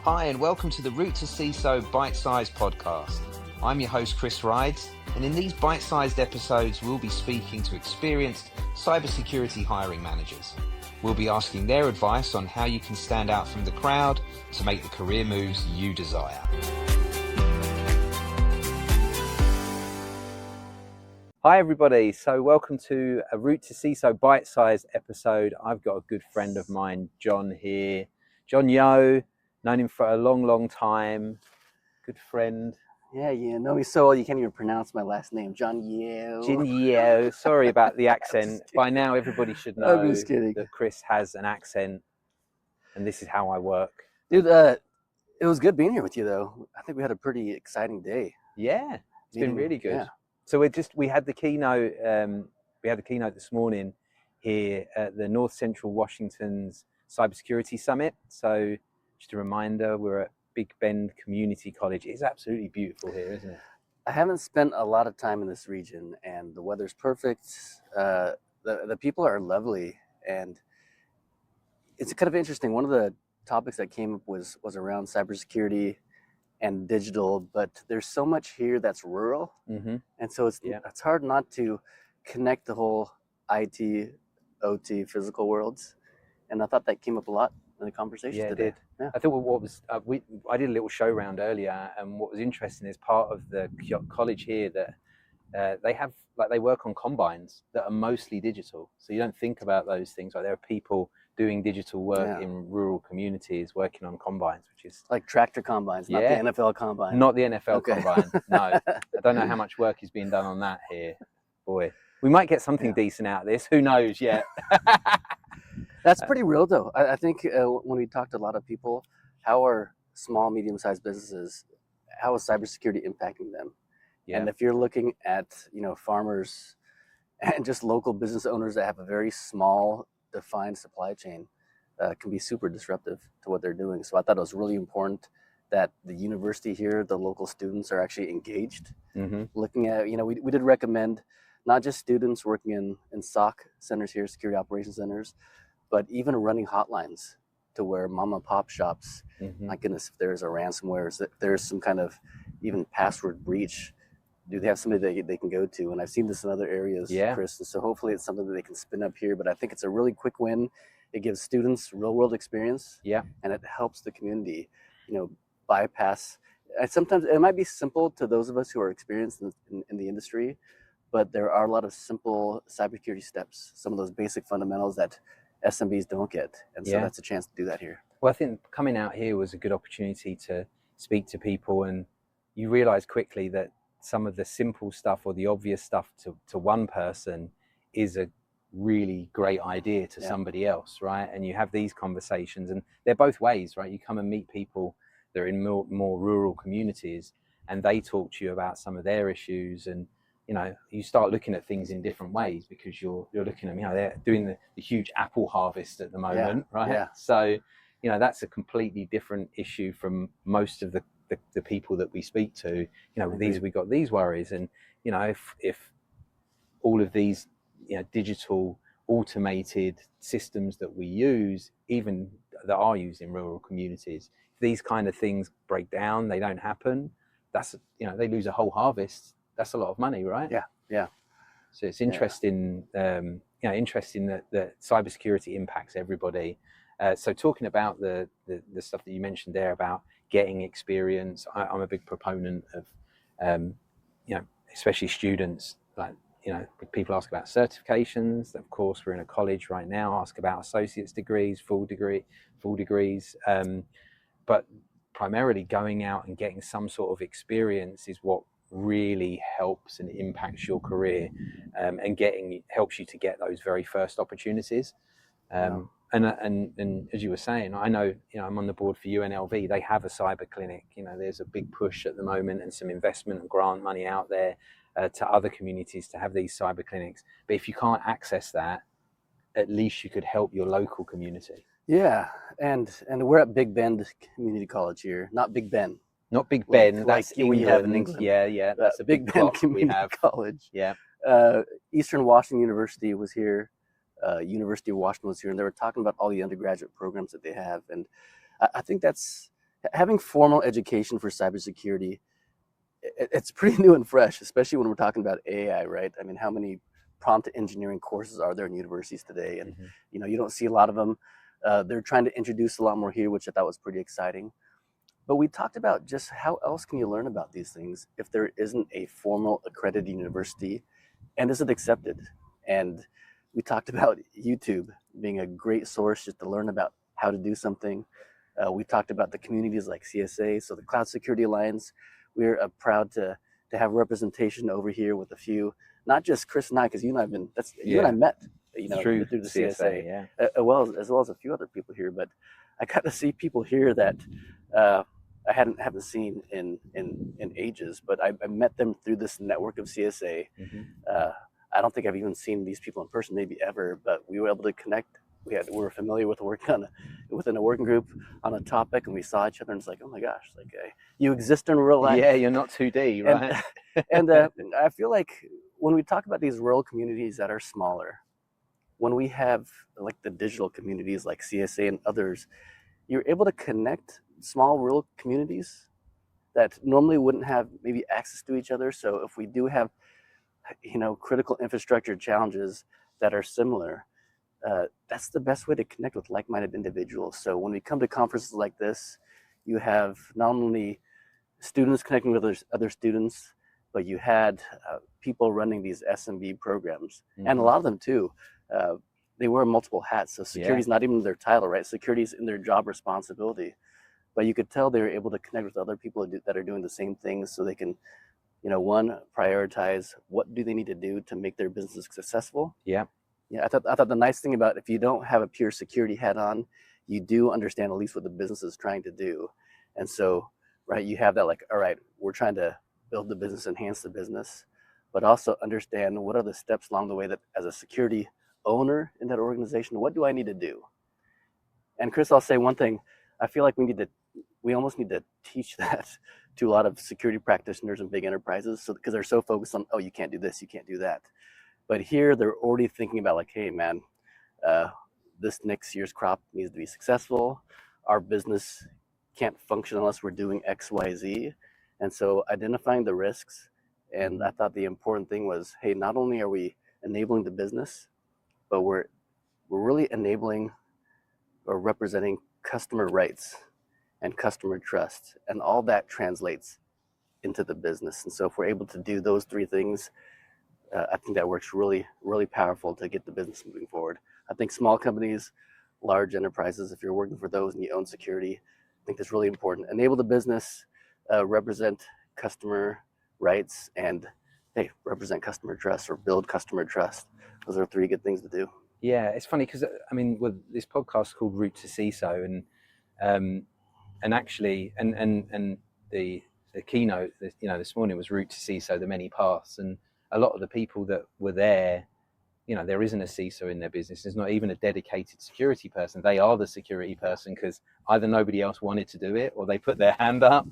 Hi, and welcome to the Route to CISO byte-size podcast. I'm your host, Kris Rides, and in these bite-sized episodes, we'll be speaking to experienced cybersecurity hiring managers. We'll be asking their advice on how you can stand out from the crowd to make the career moves you desire. Hi, everybody. So welcome to a Route to CISO bite-sized episode. I've got a good friend of mine, John, here. John Yeoh. Known him for a long time. Good friend. Yeah, you know me so well you can't even pronounce my last name. John Yeoh. John Yeoh. Sorry about the accent. By now, everybody should know that Kris has an accent, and this is how I work. Dude, it was good being here with you, though. I think we had a pretty exciting day. Yeah, it's been really good. Yeah. So we had the keynote. We had the keynote this morning here at the North Central Washington's Cybersecurity Summit. So just a reminder, we're at Big Bend Community College. It's absolutely beautiful here, isn't it? I haven't spent a lot of time in this region, and the weather's perfect. The people are lovely, and it's kind of interesting. One of the topics that came up was around cybersecurity and digital, but there's so much here that's rural, and so it's hard not to connect the whole IT, OT, physical worlds, and I thought that came up a lot in the conversation today. It did. Yeah. I thought what was I did a little show round earlier, and what was interesting is part of the college here that they work on combines that are mostly digital. So you don't think about those things. Like there are people doing digital work in rural communities working on combines, which is like tractor combines, not the NFL combine. Not the NFL combine. No, I don't know how much work is being done on that here. Boy, we might get something decent out of this. Who knows yet? That's pretty real, though. I think when we talk to a lot of people, how are small, medium-sized businesses, how is cybersecurity impacting them? Yeah. And if you're looking at, farmers and just local business owners that have a very small, defined supply chain, can be super disruptive to what they're doing. So I thought it was really important that the university here, the local students are actually engaged. Looking at, we did recommend not just students working in SOC centers here, security operations centers, but even running hotlines to where mom and pop shops, my goodness, if there's a ransomware, if there's some kind of even password breach, do they have somebody they can go to? And I've seen this in other areas, Kris, and so hopefully it's something that they can spin up here, but I think it's a really quick win. It gives students real world experience, and it helps the community, bypass. And sometimes it might be simple to those of us who are experienced in the industry, but there are a lot of simple cybersecurity steps, some of those basic fundamentals that SMBs don't get, and so that's a chance to do that here. Well, I think coming out here was a good opportunity to speak to people, and you realize quickly that some of the simple stuff or the obvious stuff to one person is a really great idea to somebody else, right? And you have these conversations, and they're both ways, right? You come and meet people that are in more rural communities, and they talk to you about some of their issues, and you start looking at things in different ways because you're looking at, they're doing the huge apple harvest at the moment, right? Yeah. So, that's a completely different issue from most of the people that we speak to. We got these worries, and if all of these digital automated systems that we use, even that are used in rural communities, if these kind of things break down, they don't happen, that's they lose a whole harvest. That's a lot of money, right? Yeah. So it's interesting, interesting that cybersecurity impacts everybody. So talking about the stuff that you mentioned there about getting experience, I'm a big proponent of, especially students, like, people ask about certifications. Of course, we're in a college right now, ask about associate's degrees, full degrees. But primarily going out and getting some sort of experience is what really helps and impacts your career, and helps you to get those very first opportunities. And as you were saying, I know, I'm on the board for UNLV. They have a cyber clinic. There's a big push at the moment and some investment and grant money out there to other communities to have these cyber clinics. But if you can't access that, at least you could help your local community. Yeah, and we're at Big Bend Community College here, not Big Ben. Not Big Ben, that's like we have in England. Yeah, that's a Big Bend Community College. Yeah. Eastern Washington University was here. University of Washington was here, and they were talking about all the undergraduate programs that they have. And I think that's having formal education for cybersecurity, it's pretty new and fresh, especially when we're talking about AI, right? I mean, how many prompt engineering courses are there in universities today? And you don't see a lot of them. They're trying to introduce a lot more here, which I thought was pretty exciting. But we talked about just how else can you learn about these things if there isn't a formal accredited university, and is it accepted? And we talked about YouTube being a great source just to learn about how to do something. We talked about the communities like CSA, so the Cloud Security Alliance. We're proud to have representation over here with a few, not just Kris and I, because you and I have been, you and I met, through the CSA, as well as a few other people here. But I got to see people here that I haven't seen in ages, but I met them through this network of CSA. I don't think I've even seen these people in person, maybe ever, but we were able to connect. We were familiar with working within a working group on a topic, and we saw each other, and it's like, oh my gosh, like you exist in real life. Yeah, you're not 2D, right? And I feel like when we talk about these rural communities that are smaller, when we have like the digital communities like CSA and others, you're able to connect small rural communities that normally wouldn't have maybe access to each other. So if we do have, critical infrastructure challenges that are similar, that's the best way to connect with like-minded individuals. So when we come to conferences like this, you have not only students connecting with other students, but you had people running these SMB programs, and a lot of them too. They wear multiple hats, so security is not even their title, right? Security is in their job responsibility. But you could tell they were able to connect with other people that are doing the same things, so they can, one, prioritize what do they need to do to make their business successful. Yeah, I thought the nice thing about, if you don't have a pure security hat on, you do understand at least what the business is trying to do. And so, right, you have that, like, all right, we're trying to build the business, enhance the business, but also understand what are the steps along the way that, as a security owner in that organization, what do I need to do? And Kris, I'll say one thing. I feel like we almost need to teach that to a lot of security practitioners and big enterprises, because they're so focused on, oh, you can't do this, you can't do that. But here they're already thinking about, like, hey man, this next year's crop needs to be successful. Our business can't function unless we're doing X, Y, Z. And so identifying the risks. And I thought the important thing was, hey, not only are we enabling the business, but we're really enabling or representing customer rights and customer trust. And all that translates into the business. And so if we're able to do those three things, I think that works really, really powerful to get the business moving forward. I think small companies, large enterprises, if you're working for those and you own security, I think that's really important. Enable the business, represent customer rights, and represent customer trust or build customer trust. Those are three good things to do. Yeah, it's funny because with this podcast called Route to CISO, and actually, and the keynote, this morning was Route to CISO: The Many Paths, and a lot of the people that were there, there isn't a CISO in their business. There's not even a dedicated security person. They are the security person because either nobody else wanted to do it or they put their hand up,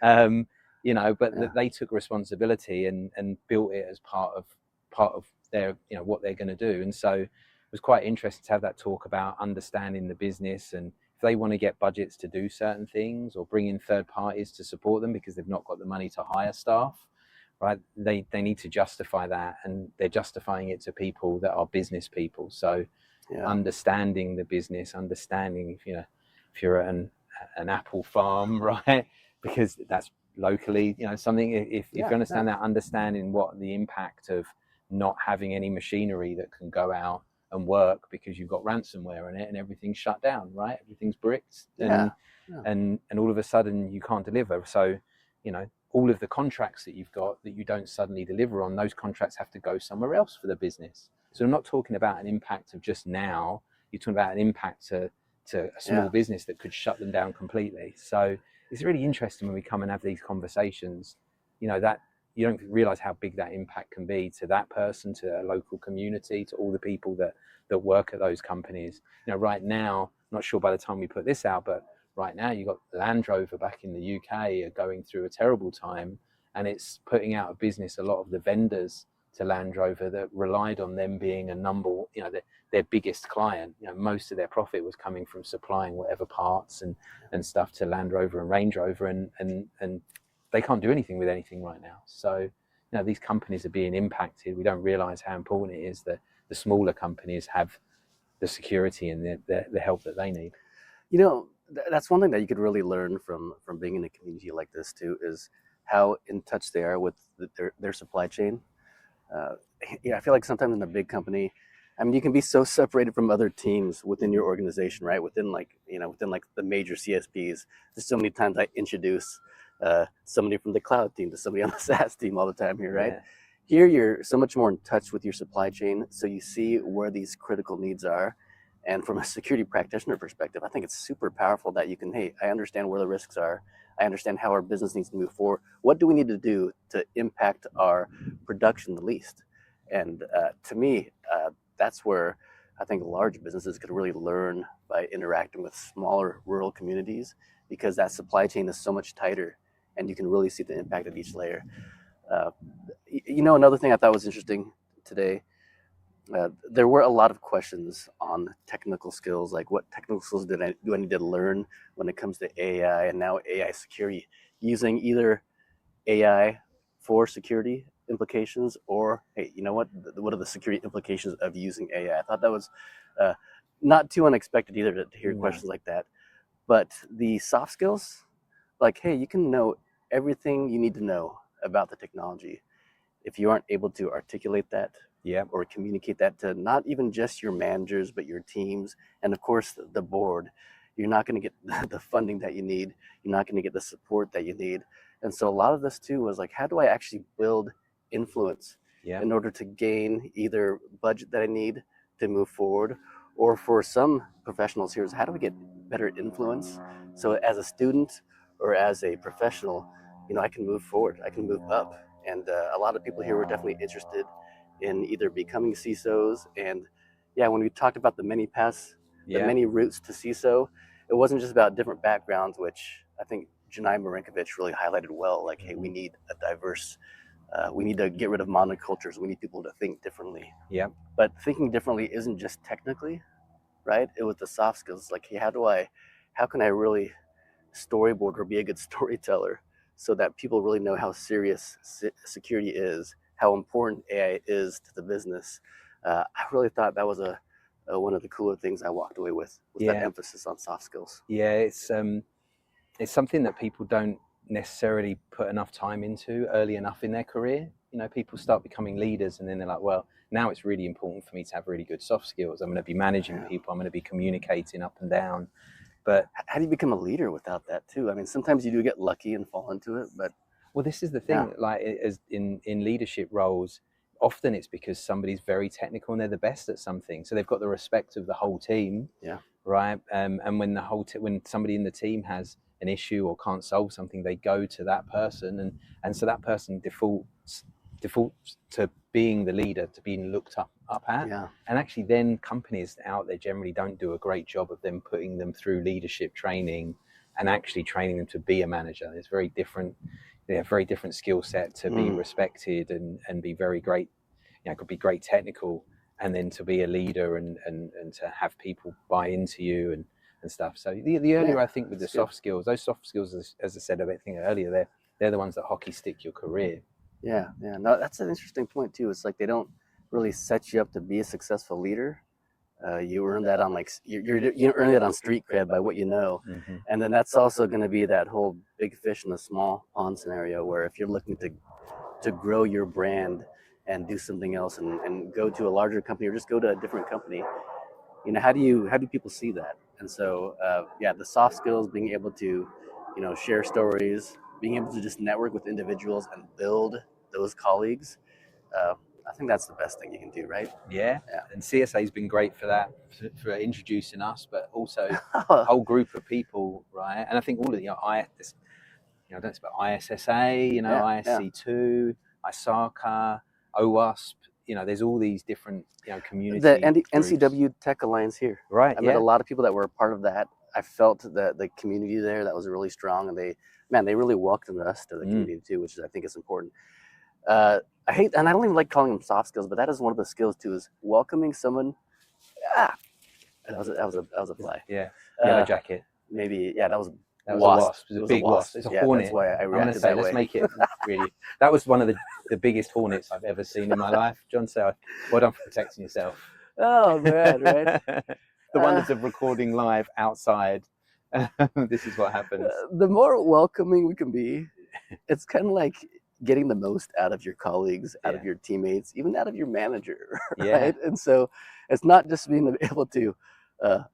but they took responsibility and built it as part of their, what they're going to do. And so it was quite interesting to have that talk about understanding the business, and if they want to get budgets to do certain things or bring in third parties to support them because they've not got the money to hire staff, right, they need to justify that, and they're justifying it to people that are business people. So understanding the business, understanding if you're at an apple farm, right, because that's locally, something, if you understand that, understanding what the impact of not having any machinery that can go out and work because you've got ransomware in it and everything's shut down, right, everything's bricked, and all of a sudden you can't deliver. So all of the contracts that you've got that you don't suddenly deliver on, those contracts have to go somewhere else for the business. So I'm not talking about an impact of just now, you're talking about an impact to a small business that could shut them down completely. So it's really interesting when we come and have these conversations, that you don't realize how big that impact can be to that person, to a local community, to all the people that work at those companies. Right now, I'm not sure by the time we put this out, but right now you've got Land Rover back in the UK are going through a terrible time, and it's putting out of business a lot of the vendors Land Rover that relied on them being a number, their biggest client. Most of their profit was coming from supplying whatever parts and stuff to Land Rover and Range Rover, and they can't do anything with anything right now. So these companies are being impacted. We don't realize how important it is that the smaller companies have the security and the help that they need. That's one thing that you could really learn from being in a community like this too, is how in touch they are with their supply chain. I feel like sometimes in a big company, I mean, you can be so separated from other teams within your organization, right? Within the major CSPs. There's so many times I introduce somebody from the cloud team to somebody on the SaaS team all the time here, right? Yeah. Here, you're so much more in touch with your supply chain, so you see where these critical needs are. And from a security practitioner perspective, I think it's super powerful that you can, hey, I understand where the risks are. I understand how our business needs to move forward. What do we need to do to impact our production the least? And to me, that's where I think large businesses could really learn by interacting with smaller rural communities, because that supply chain is so much tighter and you can really see the impact of each layer. Another thing I thought was interesting today, there were a lot of questions on technical skills, like what technical skills do I need to learn when it comes to AI and now AI security, using either AI for security implications, or hey, what are the security implications of using AI? I thought that was not too unexpected either to hear questions like that. But the soft skills, like, hey, you can know everything you need to know about the technology. If you aren't able to articulate that, or communicate that to not even just your managers, but your teams, and of course the board, you're not going to get the funding that you need. You're not going to get the support that you need. And so a lot of this too was like, how do I actually build influence in order to gain either budget that I need to move forward, or for some professionals here is, how do we get better influence? So as a student or as a professional, I can move forward, I can move up. And a lot of people here were definitely interested in either becoming CISOs. And when we talked about the many paths, the many routes to CISO, it wasn't just about different backgrounds, which I think Janai Marinkovich really highlighted well. Like, hey, we need a diverse, we need to get rid of monocultures. We need people to think differently. But thinking differently isn't just technically, right? It was the soft skills. Like, hey, how can I really storyboard or be a good storyteller so that people really know how serious security is, how important AI is to the business. I really thought that was one of the cooler things I walked away with that emphasis on soft skills. It's something that people don't necessarily put enough time into early enough in their career. People start becoming leaders and then they're like, well, now it's really important for me to have really good soft skills. I'm going to be managing people. I'm going to be communicating up and down. But how do you become a leader without that too? I mean, sometimes you do get lucky and fall into it, but well, this is the thing. Like, as in leadership roles, often it's because somebody's very technical and they're the best at something, so they've got the respect of the whole team. Right. And when when somebody in the team has an issue or can't solve something, they go to that person, and so that person defaults to being the leader, to being looked up at. And actually then companies out there generally don't do a great job of them putting them through leadership training and actually training them to be a manager. It's very different skill set to be respected and be very great. Could be great technical, and then to be a leader and to have people buy into you and stuff. So the earlier, I think, with the soft skills, those soft skills, as I said, I think earlier, they're the ones that hockey stick your career. No, that's an interesting point too. It's like they don't really set you up to be a successful leader. You earn that on you earn it on street cred by what you know. And then that's also going to be that whole big fish in a small pond scenario, where if you're looking to grow your brand and do something else and go to a larger company or just go to a different company, how do people see that? And so the soft skills, being able to share stories, being able to just network with individuals and build those colleagues, I think that's the best thing you can do, right? And CSA has been great for that, for introducing us, but also a whole group of people, right? And I think all of I don't know about ISSA, ISC2, ISACA, OWASP, there's all these different community the groups. NCW Tech Alliance here, right? I met a lot of people that were a part of that. I felt the community there that was really strong, and they really welcomed us to the community too, which I think is important. I hate, and I don't even like calling them soft skills, but that is one of the skills too, is welcoming someone. That was a fly. Yeah, yellow jacket. Maybe, yeah, that was That was wasp. a wasp. It was a big wasp. It's a hornet. That's why I I'm going to reacted say, that let's way. make it really. That was one of the biggest hornets I've ever seen in my life. John, so well done for protecting yourself. Oh man, right? The wonders of recording live outside. This is what happens. The more welcoming we can be, it's kind of like getting the most out of your colleagues, out of your teammates, even out of your manager, right? And so it's not just being able to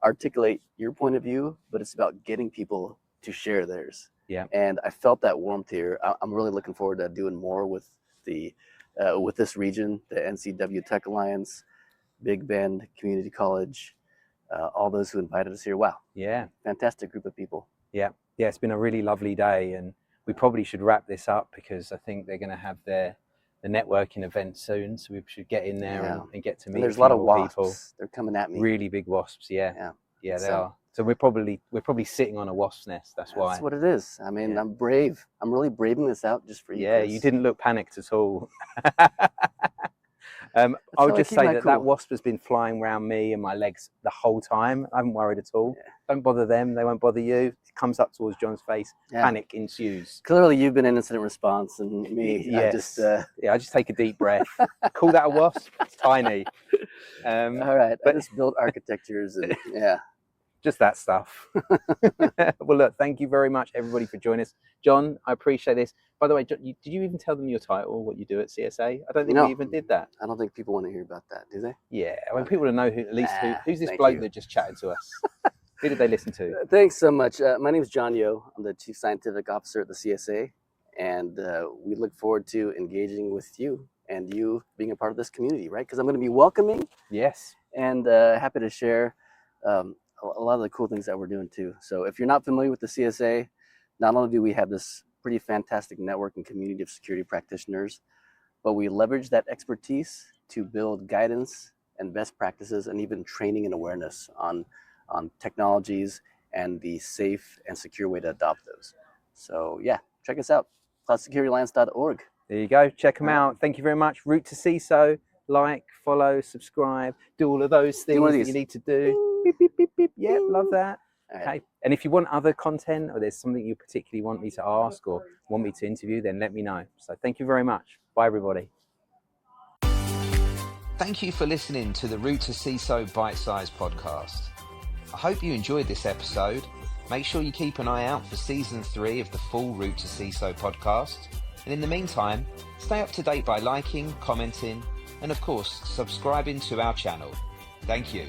articulate your point of view, but it's about getting people to share theirs. Yeah. And I felt that warmth here. I'm really looking forward to doing more with with this region, the NCW Tech Alliance, Big Bend Community College, all those who invited us here. Wow. Yeah. Fantastic group of people. Yeah. Yeah. It's been a really lovely day, and we probably should wrap this up because I think they're going to have the networking event soon. So we should get in there and get to meet. And there's a lot of wasps. People. They're coming at me. Really big wasps. Yeah. Yeah, they are. So we're probably sitting on a wasp's nest. That's why. That's what it is. I mean, I'm brave. I'm really braving this out just for you. Yeah, you didn't look panicked at all. I'll just say that wasp has been flying around me and my legs the whole time. I haven't worried at all. Yeah. Don't bother them. They won't bother you. It comes up towards John's face. Yeah. Panic ensues. Clearly, you've been in incident response, and me. Yes. I just take a deep breath. Call that a wasp? It's tiny. All right. I just build architectures and just that stuff. Well, look, thank you very much, everybody, for joining us. John, I appreciate this. By the way, John, did you even tell them your title, what you do at CSA? I don't think we even did that. I don't think people want to hear about that, do they? Yeah, I want people to know who's this bloke that just chatted to us. Who did they listen to? Thanks so much. My name is John Yeoh. I'm the Chief Scientific Officer at the CSA, and we look forward to engaging with you and you being a part of this community, right? Because I'm going to be welcoming. Yes. And happy to share a lot of the cool things that we're doing too. So if you're not familiar with the CSA, not only do we have this pretty fantastic network and community of security practitioners, but we leverage that expertise to build guidance and best practices and even training and awareness on technologies and the safe and secure way to adopt those. So yeah, check us out, cloudsecurityalliance.org. There you go. Check them out. Thank you very much. Route to CISO. Like, follow, subscribe, do all of those things that you need to do. Beep, beep, beep, beep. Yeah, love that. Okay. And if you want other content or there's something you particularly want me to ask or want me to interview, then let me know. So thank you very much. Bye, everybody. Thank you for listening to the Route to CISO Byte-size podcast. I hope you enjoyed this episode. Make sure you keep an eye out for season 3 of the full Route to CISO podcast. And in the meantime, stay up to date by liking, commenting, and of course, subscribing to our channel. Thank you.